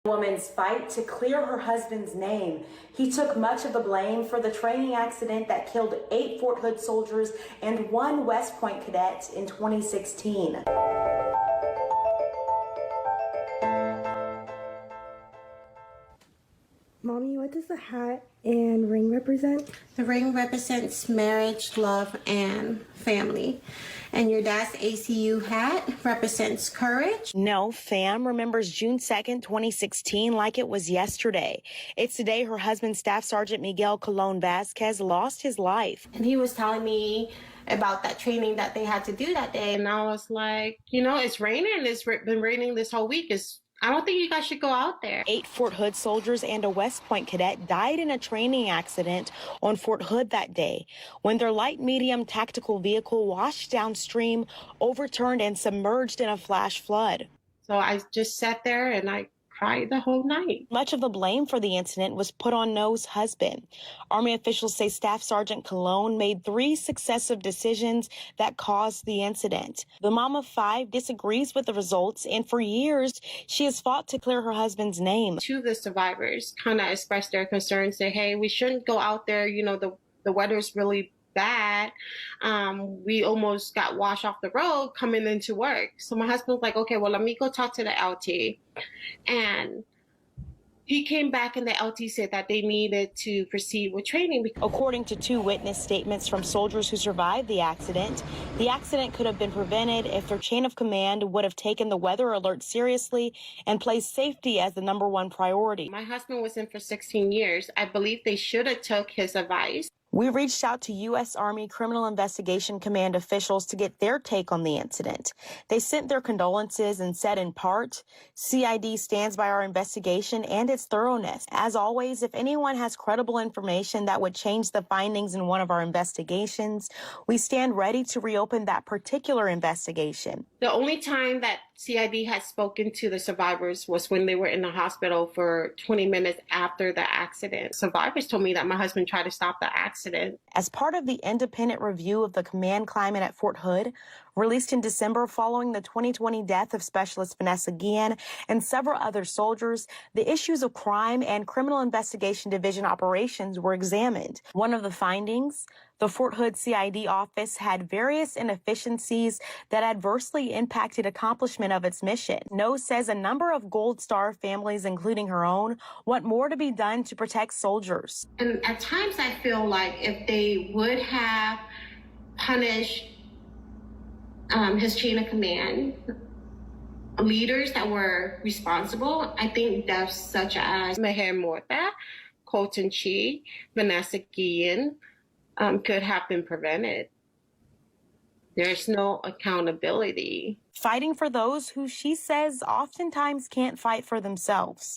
Woman's fight to clear her husband's name. He took much of the blame for the training accident that killed 8 Fort Hood soldiers and 1 West Point cadet in 2016. Mommy, what does the hat and ring represent? The ring represents marriage, love, and family. And your dad's ACU hat represents courage. Ngo Pham remembers June 2nd, 2016 like it was yesterday. It's today her husband, Staff Sergeant Miguel Colon Vasquez, lost his life. And he was telling me about that training that they had to do that day. And I was like, you know, it's raining. It's been raining this whole week. I don't think you guys should go out there. 8 Fort Hood soldiers and a West Point cadet died in a training accident on Fort Hood that day when their light-medium tactical vehicle washed downstream, overturned, and submerged in a flash flood. So I just sat there and I cried the whole night. Much of the blame for the incident was put on Ngo's husband. Army officials say Staff Sergeant Colon made 3 successive decisions that caused the incident. The mom of 5 disagrees with the results, and for years, she has fought to clear her husband's name. 2 of the survivors kind of expressed their concerns, say, hey, we shouldn't go out there. You know, the weather's really bad. We almost got washed off the road coming into work. So my husband was like, okay, well, let me go talk to the LT. And he came back and the LT said that they needed to proceed with training. According to 2 witness statements from soldiers who survived the accident could have been prevented if their chain of command would have taken the weather alert seriously and placed safety as the #1 priority. My husband was in for 16 years. I believe they should have took his advice. We reached out to U.S. Army Criminal Investigation Command officials to get their take on the incident. They sent their condolences and said, in part, CID stands by our investigation and its thoroughness. As always, if anyone has credible information that would change the findings in one of our investigations, we stand ready to reopen that particular investigation. The only time that CID had spoken to the survivors was when they were in the hospital for 20 minutes after the accident. Survivors told me that my husband tried to stop the accident. As part of the independent review of the command climate at Fort Hood, released in December following the 2020 death of Specialist Vanessa Guillen and several other soldiers, the issues of crime and Criminal Investigation Division operations were examined. One of the findings, the Fort Hood CID office had various inefficiencies that adversely impacted accomplishment of its mission. Ngo says a number of Gold Star families, including her own, want more to be done to protect soldiers. And at times I feel like if they would have punished his chain of command, leaders that were responsible, I think deaths such as Meher Morta, Colton Chi, Vanessa Guillen, could have been prevented. There's no accountability. Fighting for those who she says oftentimes can't fight for themselves.